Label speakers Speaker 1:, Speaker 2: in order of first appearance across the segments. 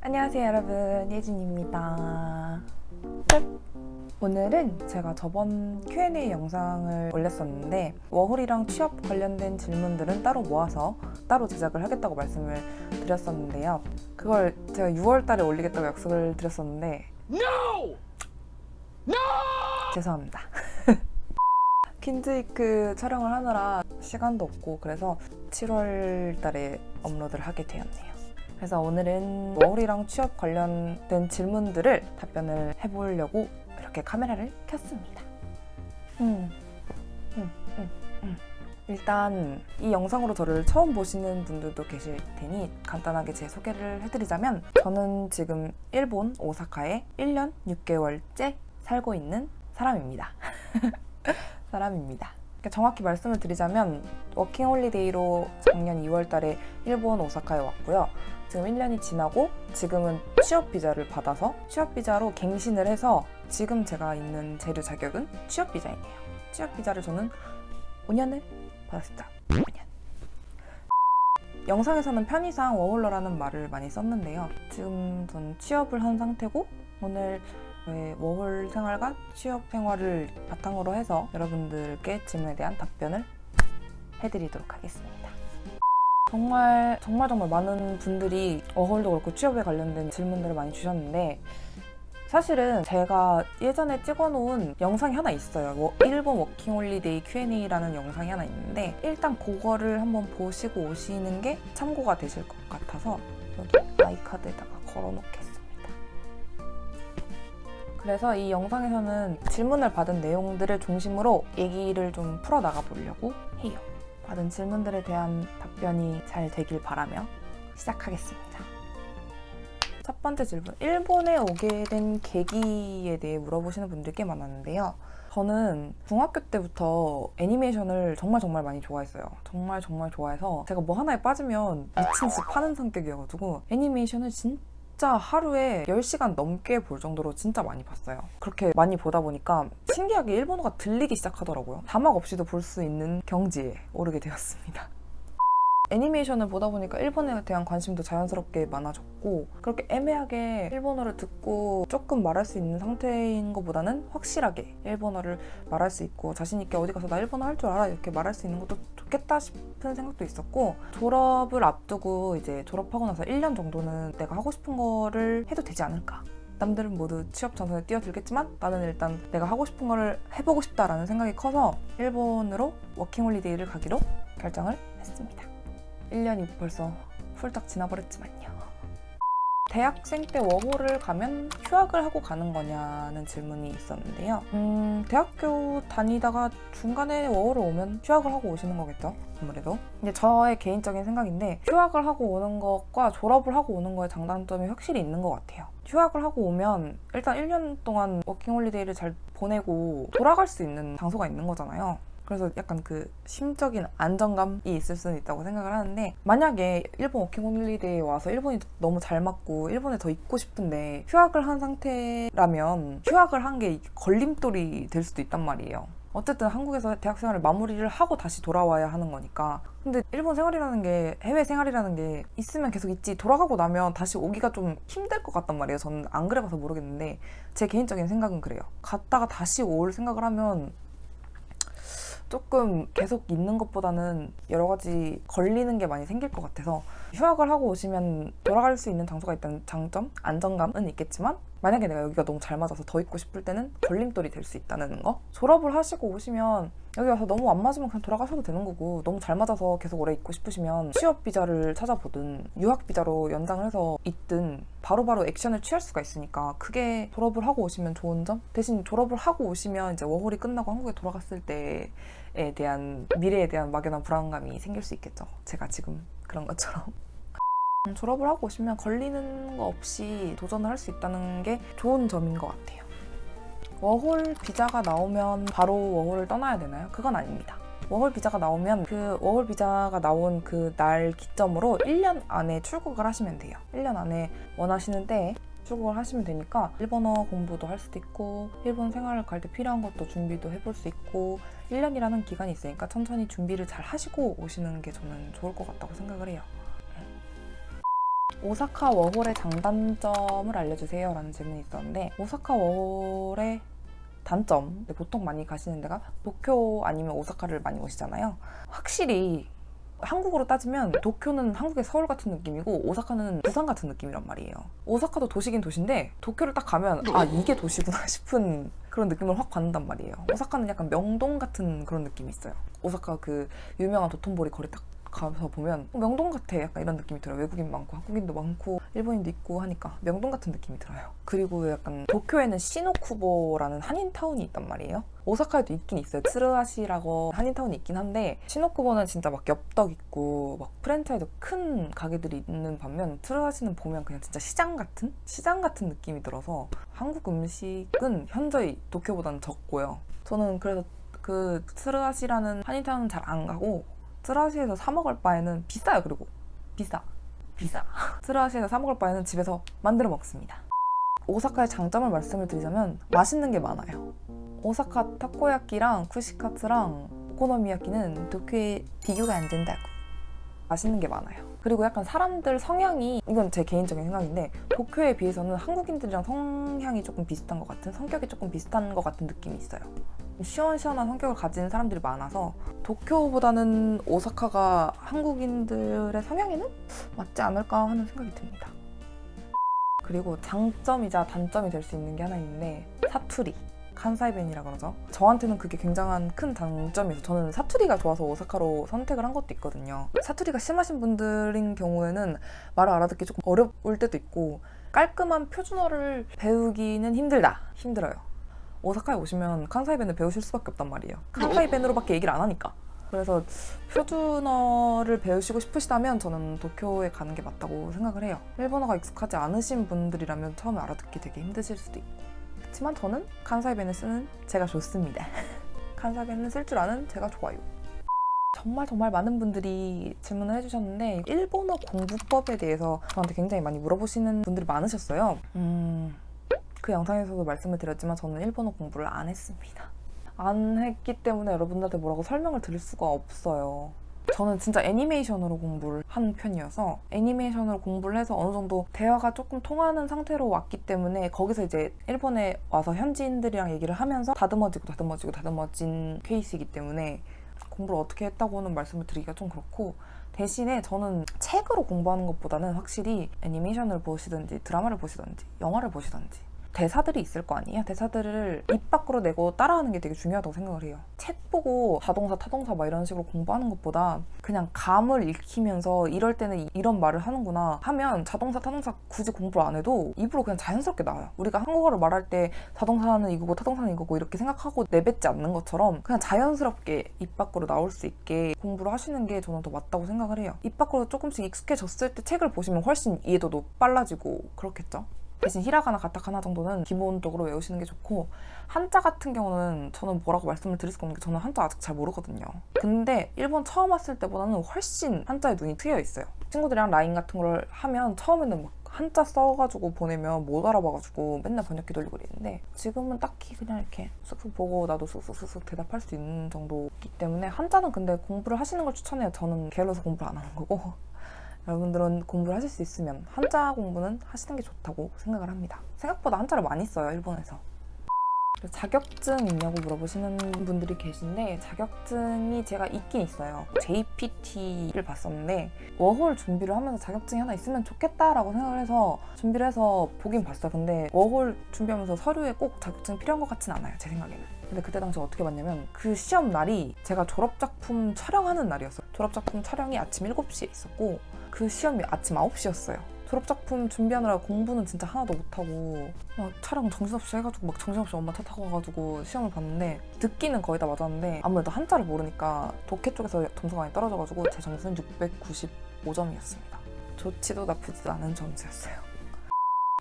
Speaker 1: 안녕하세요 여러분, 예진입니다. 오늘은 제가 저번 Q&A 영상을 올렸었는데 워홀이랑 취업 관련된 질문들은 따로 모아서 따로 제작을 하겠다고 말씀을 드렸었는데요. 그걸 제가 6월 달에 올리겠다고 약속을 드렸었는데
Speaker 2: No! No!
Speaker 1: 죄송합니다. 퀸즈위크 촬영을 하느라 시간도 없고 그래서 7월 달에 업로드를 하게 되었네요. 그래서 오늘은 워홀이랑 취업 관련된 질문들을 답변을 해보려고 이렇게 카메라를 켰습니다. 일단 이 영상으로 저를 처음 보시는 분들도 계실 테니 간단하게 제 소개를 해드리자면 저는 지금 일본 오사카에 1년 6개월째 살고 있는 사람입니다. 그러니까 정확히 말씀을 드리자면 워킹홀리데이로 작년 2월 달에 일본 오사카에 왔고요. 지금 1년이 지나고 지금은 취업비자를 받아서 취업비자로 갱신을 해서 지금 제가 있는 재료 자격은 취업비자이네요. 취업비자를 저는 5년을 받았습니다. 5년. 영상에서는 편의상 워홀러라는 말을 많이 썼는데요. 지금 전 취업을 한 상태고 오늘 저의 워홀 생활과 취업 생활을 바탕으로 해서 여러분들께 질문에 대한 답변을 해드리도록 하겠습니다. 정말 많은 분들이 워홀도 그렇고 취업에 관련된 질문들을 많이 주셨는데 사실은 제가 예전에 찍어놓은 영상이 하나 있어요. 일본 워킹홀리데이 Q&A라는 영상이 하나 있는데 일단 그거를 한번 보시고 오시는 게 참고가 되실 것 같아서 여기 아이카드에다가 걸어놓겠습니다. 그래서 이 영상에서는 질문을 받은 내용들을 중심으로 얘기를 좀 풀어나가 보려고 해요. 받은 질문들에 대한 답변이 잘 되길 바라며 시작하겠습니다. 첫 번째 질문, 일본에 오게 된 계기에 대해 물어보시는 분들이 꽤 많았는데요. 저는 중학교 때부터 애니메이션을 정말 많이 좋아했어요. 정말 좋아해서 제가 뭐 하나에 빠지면 미친 듯이 파는 성격이어가지고 애니메이션을 진짜 하루에 10시간 넘게 볼 정도로 진짜 많이 봤어요. 그렇게 많이 보다 보니까 신기하게 일본어가 들리기 시작하더라고요. 자막 없이도 볼 수 있는 경지에 오르게 되었습니다. 애니메이션을 보다 보니까 일본에 대한 관심도 자연스럽게 많아졌고 그렇게 애매하게 일본어를 듣고 조금 말할 수 있는 상태인 것보다는 확실하게 일본어를 말할 수 있고 자신 있게 어디 가서 나 일본어 할 줄 알아 이렇게 말할 수 있는 것도 좋겠다 싶은 생각도 있었고 졸업을 앞두고 이제 졸업하고 나서 1년 정도는 내가 하고 싶은 거를 해도 되지 않을까. 남들은 모두 취업 전선에 뛰어들겠지만 나는 일단 내가 하고 싶은 거를 해보고 싶다라는 생각이 커서 일본으로 워킹홀리데이를 가기로 결정을 했습니다. 1년이 벌써 훌쩍 지나버렸지만요. 대학생 때 워홀을 가면 휴학을 하고 가는 거냐는 질문이 있었는데요. 대학교 다니다가 중간에 워홀을 오면 휴학을 하고 오시는 거겠죠? 아무래도. 근데 저의 개인적인 생각인데 휴학을 하고 오는 것과 졸업을 하고 오는 거의 장단점이 확실히 있는 것 같아요. 휴학을 하고 오면 일단 1년 동안 워킹홀리데이를 잘 보내고 돌아갈 수 있는 장소가 있는 거잖아요. 그래서 약간 그 심적인 안정감이 있을 수는 있다고 생각을 하는데 만약에 일본 워킹홀리데이에 와서 일본이 너무 잘 맞고 일본에 더 있고 싶은데 휴학을 한 상태라면 휴학을 한 게 걸림돌이 될 수도 있단 말이에요. 어쨌든 한국에서 대학 생활을 마무리를 하고 다시 돌아와야 하는 거니까. 근데 일본 생활이라는 게 해외 생활이라는 게 있으면 계속 있지 돌아가고 나면 다시 오기가 좀 힘들 것 같단 말이에요. 저는 안 그래봐서 모르겠는데 제 개인적인 생각은 그래요. 갔다가 다시 올 생각을 하면 조금 계속 있는 것보다는 여러 가지 걸리는 게 많이 생길 것 같아서 휴학을 하고 오시면 돌아갈 수 있는 장소가 있다는 장점, 안정감은 있겠지만 만약에 내가 여기가 너무 잘 맞아서 더 있고 싶을 때는 걸림돌이 될 수 있다는 거. 졸업을 하시고 오시면 여기 와서 너무 안 맞으면 그냥 돌아가셔도 되는 거고 너무 잘 맞아서 계속 오래 있고 싶으시면 취업 비자를 찾아보든 유학 비자로 연장을 해서 있든 바로바로 액션을 취할 수가 있으니까 그게 졸업을 하고 오시면 좋은 점. 대신 졸업을 하고 오시면 이제 워홀이 끝나고 한국에 돌아갔을 때에 대한 미래에 대한 막연한 불안감이 생길 수 있겠죠. 제가 지금 그런 것처럼. 졸업을 하고 오시면 걸리는 거 없이 도전을 할 수 있다는 게 좋은 점인 것 같아요. 워홀 비자가 나오면 바로 워홀을 떠나야 되나요? 그건 아닙니다. 워홀 비자가 나오면 그 워홀 비자가 나온 그 날 기점으로 1년 안에 출국을 하시면 돼요. 1년 안에 원하시는 때에 출국을 하시면 되니까 일본어 공부도 할 수도 있고 일본 생활을 갈 때 필요한 것도 준비도 해볼 수 있고 1년이라는 기간이 있으니까 천천히 준비를 잘 하시고 오시는 게 저는 좋을 것 같다고 생각을 해요. 오사카 워홀의 장단점을 알려주세요 라는 질문이 있었는데, 오사카 워홀의 단점, 보통 많이 가시는 데가 도쿄 아니면 오사카를 많이 오시잖아요. 확실히 한국으로 따지면 도쿄는 한국의 서울 같은 느낌이고 오사카는 부산 같은 느낌이란 말이에요. 오사카도 도시긴 도시인데 도쿄를 딱 가면 아, 이게 도시구나 싶은 그런 느낌을 확 받는단 말이에요. 오사카는 약간 명동 같은 그런 느낌이 있어요. 오사카 그 유명한 도톤보리 거리 딱 가서 보면 명동 같아, 약간 이런 느낌이 들어요. 외국인 많고 한국인도 많고 일본인도 있고 하니까 명동 같은 느낌이 들어요. 그리고 약간 도쿄에는 시노쿠보라는 한인타운이 있단 말이에요. 오사카에도 있긴 있어요. 츠루아시라고 한인타운이 있긴 한데, 시노쿠보는 진짜 막 엽떡 있고 막 프랜차이즈 큰 가게들이 있는 반면, 츠루아시는 보면 그냥 진짜 시장 같은 느낌이 들어서 한국 음식은 현저히 도쿄보다는 적고요. 저는 그래서 그 츠루아시라는 한인타운은 잘 안 가고, 츠루아시에서 사 먹을 바에는 비싸요. 그리고 비싸 츠루아시에서 사 먹을 바에는 집에서 만들어 먹습니다. 오사카의 장점을 말씀을 드리자면 맛있는 게 많아요. 오사카 타코야끼랑 쿠시카츠랑 오코노미야끼는 도쿄에 비교가 안 된다고. 맛있는 게 많아요. 그리고 약간 사람들 성향이, 이건 제 개인적인 생각인데, 도쿄에 비해서는 한국인들이랑 성향이 조금 비슷한 것 같은, 성격이 조금 비슷한 것 같은 느낌이 있어요. 시원시원한 성격을 가진 사람들이 많아서 도쿄보다는 오사카가 한국인들의 성향에는 맞지 않을까 하는 생각이 듭니다. 그리고 장점이자 단점이 될 수 있는 게 하나 있는데, 사투리, 칸사이벤이라 그러죠. 저한테는 그게 굉장한 큰 장점이어서 저는 사투리가 좋아서 오사카로 선택을 한 것도 있거든요. 사투리가 심하신 분들인 경우에는 말을 알아듣기 조금 어려울 때도 있고, 깔끔한 표준어를 배우기는 힘들어요. 오사카에 오시면 칸사이벤을 배우실 수밖에 없단 말이에요. 칸사이벤으로밖에 얘기를 안 하니까. 그래서 표준어를 배우시고 싶으시다면 저는 도쿄에 가는 게 맞다고 생각을 해요. 일본어가 익숙하지 않으신 분들이라면 처음에 알아듣기 되게 힘드실 수도 있고. 그렇지만 저는 칸사이벤을 쓰는 제가 좋습니다. 칸사이벤을 쓸 줄 아는 제가 좋아요. 정말 많은 분들이 질문을 해주셨는데, 일본어 공부법에 대해서 저한테 굉장히 많이 물어보시는 분들이 많으셨어요. 그 영상에서도 말씀을 드렸지만 저는 일본어 공부를 안 했습니다. 안 했기 때문에 여러분들한테 뭐라고 설명을 드릴 수가 없어요. 저는 진짜 애니메이션으로 공부를 한 편이어서, 애니메이션으로 공부를 해서 어느 정도 대화가 조금 통하는 상태로 왔기 때문에 거기서 이제 일본에 와서 현지인들이랑 얘기를 하면서 다듬어진 케이스이기 때문에 공부를 어떻게 했다고는 말씀을 드리기가 좀 그렇고, 대신에 저는 책으로 공부하는 것보다는 확실히 애니메이션을 보시든지 드라마를 보시든지 영화를 보시든지 대사들이 있을 거 아니에요? 대사들을 입 밖으로 내고 따라하는 게 되게 중요하다고 생각을 해요. 책 보고 자동사, 타동사 막 이런 식으로 공부하는 것보다 그냥 감을 읽히면서 이럴 때는 이런 말을 하는구나 하면 자동사, 타동사 굳이 공부를 안 해도 입으로 그냥 자연스럽게 나와요. 우리가 한국어를 말할 때 자동사는 이거고 타동사는 이거고 이렇게 생각하고 내뱉지 않는 것처럼 그냥 자연스럽게 입 밖으로 나올 수 있게 공부를 하시는 게 저는 더 맞다고 생각을 해요. 입 밖으로 조금씩 익숙해졌을 때 책을 보시면 훨씬 이해도도 빨라지고 그렇겠죠? 대신 히라가나 가타카나 정도는 기본적으로 외우시는 게 좋고, 한자 같은 경우는 저는 뭐라고 말씀을 드릴 수가 없는 게, 저는 한자 아직 잘 모르거든요. 근데 일본 처음 왔을 때보다는 훨씬 한자에 눈이 트여 있어요. 친구들이랑 라인 같은 걸 하면 처음에는 막 한자 써가지고 보내면 못 알아봐가지고 맨날 번역기 돌리고 그랬는데, 지금은 딱히 그냥 이렇게 쓱쓱 보고 나도 쓱쓱 대답할 수 있는 정도이기 때문에, 한자는 근데 공부를 하시는 걸 추천해요. 저는 게을러서 공부를 안 하는 거고. 여러분들은 공부를 하실 수 있으면 한자 공부는 하시는 게 좋다고 생각을 합니다. 생각보다 한자를 많이 써요, 일본에서. 자격증 있냐고 물어보시는 분들이 계신데, 자격증이 제가 있긴 있어요. JPT를 봤었는데 워홀 준비를 하면서 자격증이 하나 있으면 좋겠다라고 생각을 해서 준비를 해서 보긴 봤어요. 근데 워홀 준비하면서 서류에 꼭 자격증이 필요한 것 같진 않아요, 제 생각에는. 근데 그때 당시 어떻게 봤냐면, 그 시험 날이 제가 졸업작품 촬영하는 날이었어요. 졸업작품 촬영이 아침 7시에 있었고 그 시험이 아침 9시였어요. 졸업작품 준비하느라 공부는 진짜 하나도 못하고 막 촬영 정신없이 해가지고 막 정신없이 엄마 차 타고 가가지고 시험을 봤는데, 듣기는 거의 다 맞았는데 아무래도 한자를 모르니까 독해 쪽에서 점수가 많이 떨어져가지고 제 점수는 695점이었습니다. 좋지도 나쁘지도 않은 점수였어요.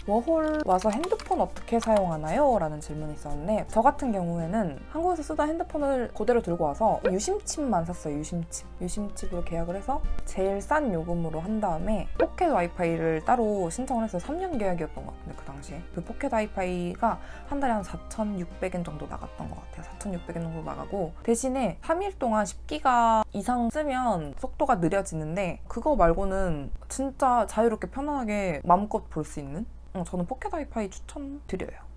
Speaker 1: 워홀 와서 핸드폰 어떻게 사용하나요? 라는 질문이 있었는데, 저 같은 경우에는 한국에서 쓰던 핸드폰을 그대로 들고 와서 유심칩만 샀어요. 유심칩으로 계약을 해서 제일 싼 요금으로 한 다음에 포켓 와이파이를 따로 신청을 해서 3년 계약이었던 것 같은데, 그 당시 당시에. 그 포켓 와이파이가 한 달에 한 4,600엔 정도 나갔던 것 같아요. 4,600엔 정도 나가고 대신에 3일 동안 10기가 이상 쓰면 속도가 느려지는데 그거 말고는 진짜 자유롭게 편안하게 마음껏 볼 수 있는 저는 포켓 와이파이 추천드려요.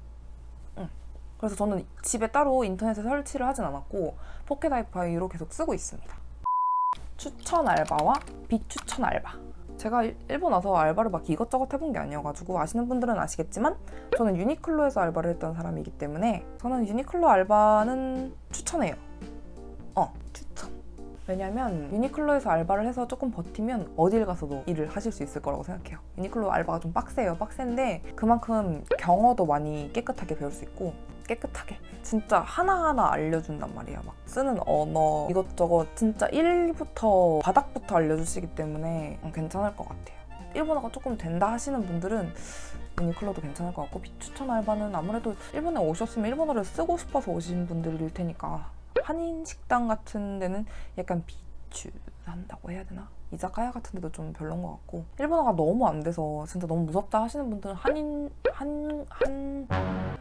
Speaker 1: 그래서 저는 집에 따로 인터넷에 설치를 하진 않았고 포켓 와이파이로 계속 쓰고 있습니다. 추천 알바와 비추천 알바. 제가 일본 와서 알바를 막 이것저것 해본 게 아니어가지고 아시는 분들은 아시겠지만 저는 유니클로에서 알바를 했던 사람이기 때문에 저는 유니클로 알바는 추천해요. 추천. 왜냐면 유니클로에서 알바를 해서 조금 버티면 어딜 가서도 일을 하실 수 있을 거라고 생각해요. 유니클로 알바가 좀 빡세요. 빡센데 그만큼 경어도 많이 깨끗하게 배울 수 있고 깨끗하게 진짜 하나하나 알려준단 말이에요. 막 쓰는 언어 이것저것 진짜 1부터 바닥부터 알려주시기 때문에 괜찮을 것 같아요. 일본어가 조금 된다 하시는 분들은 유니클로도 괜찮을 것 같고 비추천 알바는 아무래도 일본에 오셨으면 일본어를 쓰고 싶어서 오신 분들일 테니까 한인 식당 같은 데는 약간 비추한다고 해야 되나? 이자카야 같은 데도 좀 별론 것 같고 일본어가 너무 안 돼서 진짜 너무 무섭다 하시는 분들은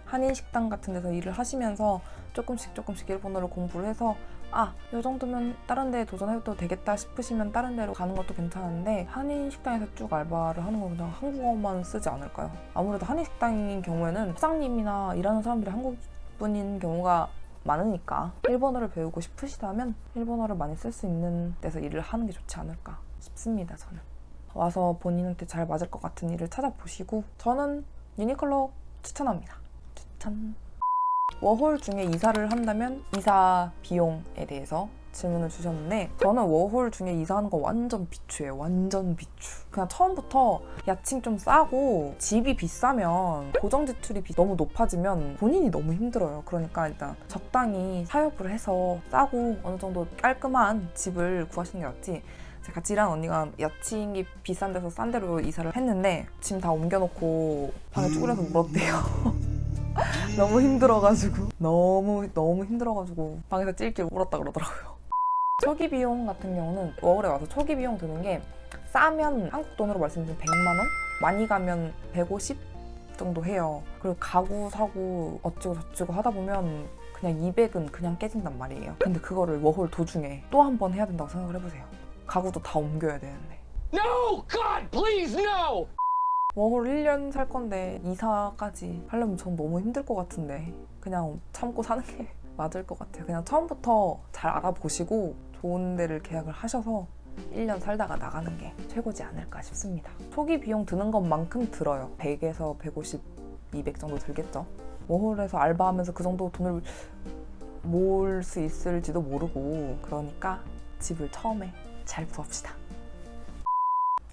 Speaker 1: 한인 식당 같은 데서 일을 하시면서 조금씩 일본어를 공부를 해서 이 정도면 다른 데에 도전해도 되겠다 싶으시면 다른 데로 가는 것도 괜찮은데 한인 식당에서 쭉 알바를 하는 건 그냥 한국어만 쓰지 않을까요? 아무래도 한인 식당인 경우에는 사장님이나 일하는 사람들이 한국분인 경우가 많으니까 일본어를 배우고 싶으시다면 일본어를 많이 쓸 수 있는 데서 일을 하는 게 좋지 않을까 싶습니다. 저는 와서 본인한테 잘 맞을 것 같은 일을 찾아보시고 저는 유니클로 추천합니다. 추천. 워홀 중에 이사를 한다면 이사 비용에 대해서 질문을 주셨는데 저는 워홀 중에 이사하는 거 완전 비추예요. 완전 비추. 그냥 처음부터 야칭 좀 싸고 집이 비싸면 고정 지출이 너무 높아지면 본인이 너무 힘들어요. 그러니까 일단 적당히 타협을 해서 싸고 어느 정도 깔끔한 집을 구하시는 게 낫지. 제가 같이 일하는 언니가 야칭이 비싼 데서 싼 데로 이사를 했는데 짐 다 옮겨놓고 방에 쭈그려서 물었대요. 너무 힘들어가지고 너무 힘들어가지고 방에서 찔찔 울었다 그러더라고요. 초기 비용 같은 경우는 워홀에 와서 초기 비용 드는 게 싸면 한국 돈으로 말씀드리면 100만 원? 많이 가면 150 정도 해요. 그리고 가구 사고 어쩌고 저쩌고 하다 보면 그냥 200은 그냥 깨진단 말이에요. 근데 그거를 워홀 도중에 또 한 번 해야 된다고 생각을 해보세요. 가구도 다 옮겨야 되는데.
Speaker 2: No! God, please, no!
Speaker 1: 워홀 1년 살 건데 이사까지 하려면 전 너무 힘들 것 같은데 그냥 참고 사는 게 맞을 것 같아요. 그냥 처음부터 잘 알아보시고 좋은 데를 계약을 하셔서 1년 살다가 나가는 게 최고지 않을까 싶습니다. 초기 비용 드는 것만큼 들어요. 100에서 150, 200 정도 들겠죠. 워홀에서 알바하면서 그 정도 돈을 모을 수 있을지도 모르고 그러니까 집을 처음에 잘 구합시다.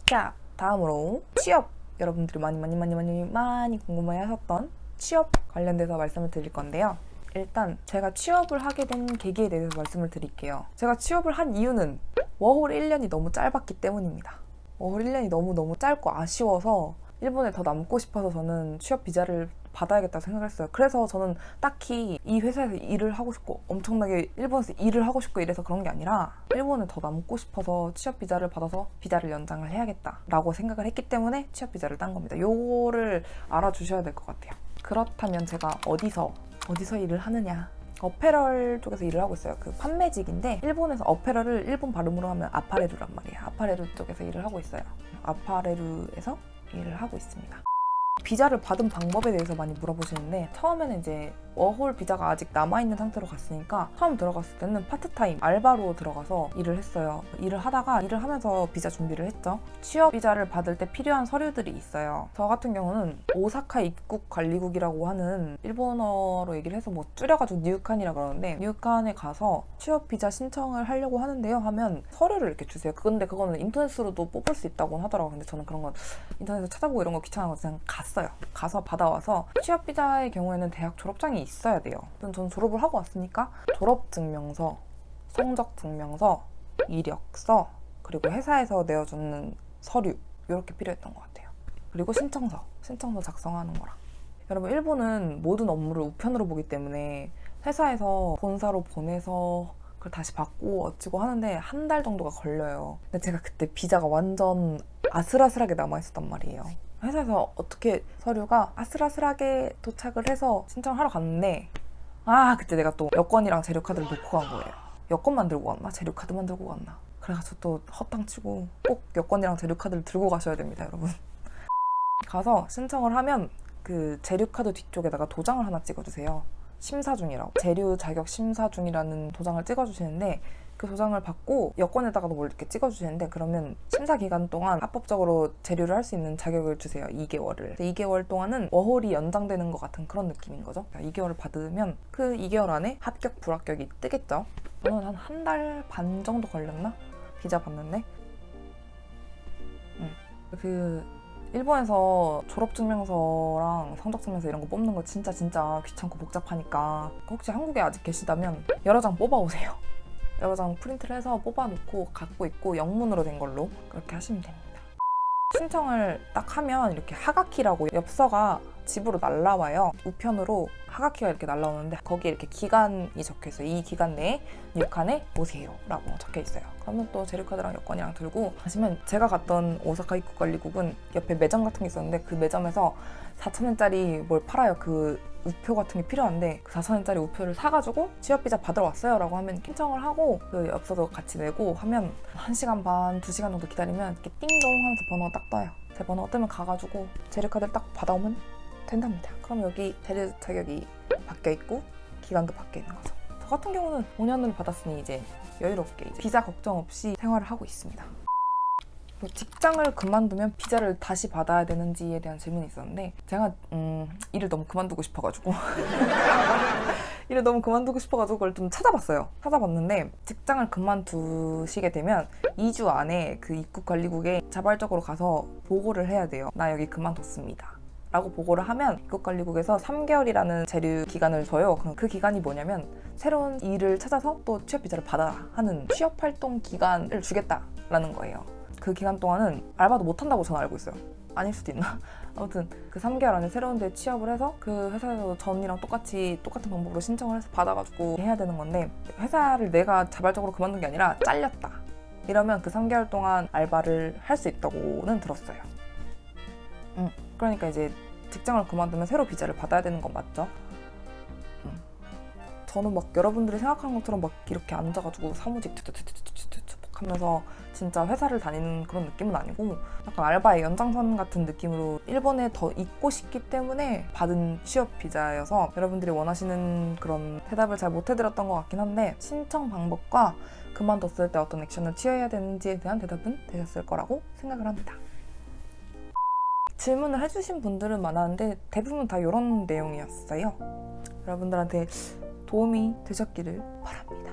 Speaker 1: 자, 다음으로 취업! 여러분들이 많이 궁금해하셨던 취업 관련돼서 말씀을 드릴 건데요. 일단 제가 취업을 하게 된 계기에 대해서 말씀을 드릴게요. 제가 취업을 한 이유는 워홀 1년이 너무 짧았기 때문입니다. 워홀 1년이 너무 짧고 아쉬워서 일본에 더 남고 싶어서 저는 취업 비자를 받아야겠다고 생각을 했어요. 그래서 저는 딱히 이 회사에서 일을 하고 싶고 엄청나게 일본에서 일을 하고 싶고 이래서 그런 게 아니라 일본에 더 남고 싶어서 취업 비자를 받아서 비자를 연장을 해야겠다라고 생각을 했기 때문에 취업 비자를 딴 겁니다. 요거를 알아주셔야 될 것 같아요. 그렇다면 제가 어디서 일을 하느냐? 어페럴 쪽에서 일을 하고 있어요. 그 판매직인데 일본에서 어페럴을 일본 발음으로 하면 아파레루란 말이에요. 아파레루 쪽에서 일을 하고 있어요. 아파레루에서 일을 하고 있습니다. 비자를 받은 방법에 대해서 많이 물어보시는데 처음에는 이제 워홀 비자가 아직 남아있는 상태로 갔으니까 처음 들어갔을 때는 파트타임 알바로 들어가서 일을 했어요. 일을 하면서 비자 준비를 했죠. 취업 비자를 받을 때 필요한 서류들이 있어요. 저 같은 경우는 오사카 입국관리국이라고 하는 일본어로 얘기를 해서 뭐 줄여가지고 뉴칸이라 그러는데 뉴칸에 가서 취업 비자 신청을 하려고 하는데요 하면 서류를 이렇게 주세요. 근데 그거는 인터넷으로도 뽑을 수 있다고 하더라고요. 근데 저는 그런 건 인터넷에서 찾아보고 이런 거 귀찮아서 그냥 가서 받아와서 취업 비자의 경우에는 대학 졸업장이 있어야 돼요. 저는 졸업을 하고 왔으니까 졸업증명서, 성적증명서, 이력서, 그리고 회사에서 내어주는 서류 이렇게 필요했던 것 같아요. 그리고 신청서 작성하는 거랑. 여러분 일본은 모든 업무를 우편으로 보기 때문에 회사에서 본사로 보내서 그걸 다시 받고 어찌고 하는데 한 달 정도가 걸려요. 근데 제가 그때 비자가 완전 아슬아슬하게 남아있었단 말이에요. 회사에서 어떻게 서류가 아슬아슬하게 도착을 해서 신청하러 갔는데 그때 내가 또 여권이랑 재료카드를 놓고 간 거예요. 여권만 들고 갔나? 재료카드만 들고 갔나? 그래가지고 또 헛땅치고 꼭 여권이랑 재료카드를 들고 가셔야 됩니다, 여러분. 가서 신청을 하면 그 재료카드 뒤쪽에다가 도장을 하나 찍어주세요. 심사 중이라고. 재료 자격 심사 중이라는 도장을 찍어주시는데 그 도장을 받고 여권에다가도 뭘 이렇게 찍어주시는데 그러면 심사 기간 동안 합법적으로 재료를 할 수 있는 자격을 주세요. 2개월을. 2개월 동안은 워홀이 연장되는 것 같은 그런 느낌인 거죠. 2개월을 받으면 그 2개월 안에 합격, 불합격이 뜨겠죠. 저는 한 달 반 정도 걸렸나? 비자 받는데. 일본에서 졸업증명서랑 성적증명서 이런 거 뽑는 거 진짜 귀찮고 복잡하니까 혹시 한국에 아직 계시다면 여러 장 뽑아오세요. 여러 장 프린트를 해서 뽑아놓고 갖고 있고 영문으로 된 걸로 그렇게 하시면 됩니다. 신청을 딱 하면 이렇게 하가키라고 엽서가 집으로 날라와요. 우편으로 하가키가 이렇게 날라오는데 거기에 이렇게 기간이 적혀있어요. 이 기간 내에 뉴칸에 오세요 라고 적혀있어요. 그러면 또 재료카드랑 여권이랑 들고 가시면, 제가 갔던 오사카 입국관리국은 옆에 매점 같은 게 있었는데 그 매점에서 4,000엔짜리 뭘 팔아요. 그 우표 같은 게 필요한데 그 4,000엔짜리 우표를 사가지고 취업비자 받으러 왔어요 라고 하면 신청을 하고 그 엽서도 같이 내고 하면 1시간 반, 2시간 정도 기다리면 이렇게 띵동 하면서 번호가 딱 떠요. 제 번호가 뜨면 가가지고 재료카드를 딱 받아오면 된답니다. 그럼 여기 재료 자격이 바뀌어있고 기간도 바뀌어있는 거죠. 저 같은 경우는 5년을 받았으니 이제 여유롭게 이제 비자 걱정 없이 생활을 하고 있습니다. 직장을 그만두면 비자를 다시 받아야 되는지에 대한 질문이 있었는데 제가 일을 너무 그만두고 싶어가지고 그걸 좀 찾아봤어요. 찾아봤는데 직장을 그만두시게 되면 2주 안에 그 입국관리국에 자발적으로 가서 보고를 해야 돼요. 나 여기 그만뒀습니다 라고 보고를 하면 입국관리국에서 3개월이라는 재류 기간을 줘요. 그럼 그 기간이 뭐냐면 새로운 일을 찾아서 또 취업비자를 받아라 하는 취업활동 기간을 주겠다라는 거예요. 그 기간 동안은 알바도 못한다고 저는 알고 있어요. 아닐 수도 있나? 아무튼 그 3개월 안에 새로운 데 취업을 해서 그 회사에서 전이랑 똑같은 방법으로 신청을 해서 받아가지고 해야 되는 건데, 회사를 내가 자발적으로 그만둔 게 아니라 잘렸다 이러면 그 3개월 동안 알바를 할 수 있다고는 들었어요. 그러니까 이제 직장을 그만두면 새로 비자를 받아야 되는 건 맞죠? 저는 막 여러분들이 생각하는 것처럼 막 이렇게 앉아가지고 사무직 하면서 진짜 회사를 다니는 그런 느낌은 아니고 약간 알바의 연장선 같은 느낌으로 일본에 더 있고 싶기 때문에 받은 취업 비자여서 여러분들이 원하시는 그런 대답을 잘 못 해드렸던 것 같긴 한데, 신청 방법과 그만뒀을 때 어떤 액션을 취해야 되는지에 대한 대답은 되셨을 거라고 생각을 합니다. 질문을 해주신 분들은 많았는데 대부분 다 이런 내용이었어요. 여러분들한테 도움이 되셨기를 바랍니다.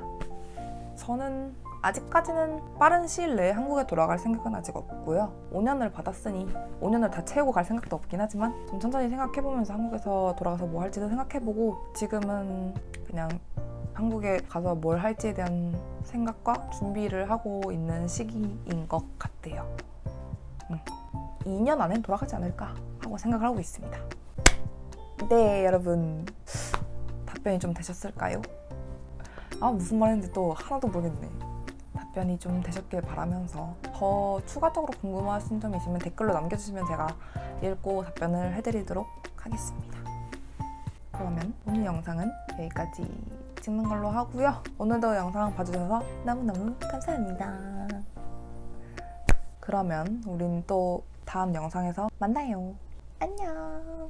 Speaker 1: 저는 아직까지는 빠른 시일 내에 한국에 돌아갈 생각은 아직 없고요. 5년을 받았으니 5년을 다 채우고 갈 생각도 없긴 하지만 좀 천천히 생각해보면서 한국에서 돌아가서 뭐 할지도 생각해보고, 지금은 그냥 한국에 가서 뭘 할지에 대한 생각과 준비를 하고 있는 시기인 것 같아요. 2년 안엔 돌아가지 않을까 하고 생각을 하고 있습니다. 네, 여러분 답변이 좀 되셨을까요? 무슨 말인지 또 하나도 모르겠네. 답변이 좀 되셨길 바라면서 더 추가적으로 궁금하신 점이 있으면 댓글로 남겨주시면 제가 읽고 답변을 해드리도록 하겠습니다. 그러면 오늘 영상은 여기까지 찍는 걸로 하고요. 오늘도 영상 봐주셔서 너무너무 감사합니다. 그러면 우린 또 다음 영상에서 만나요. 안녕.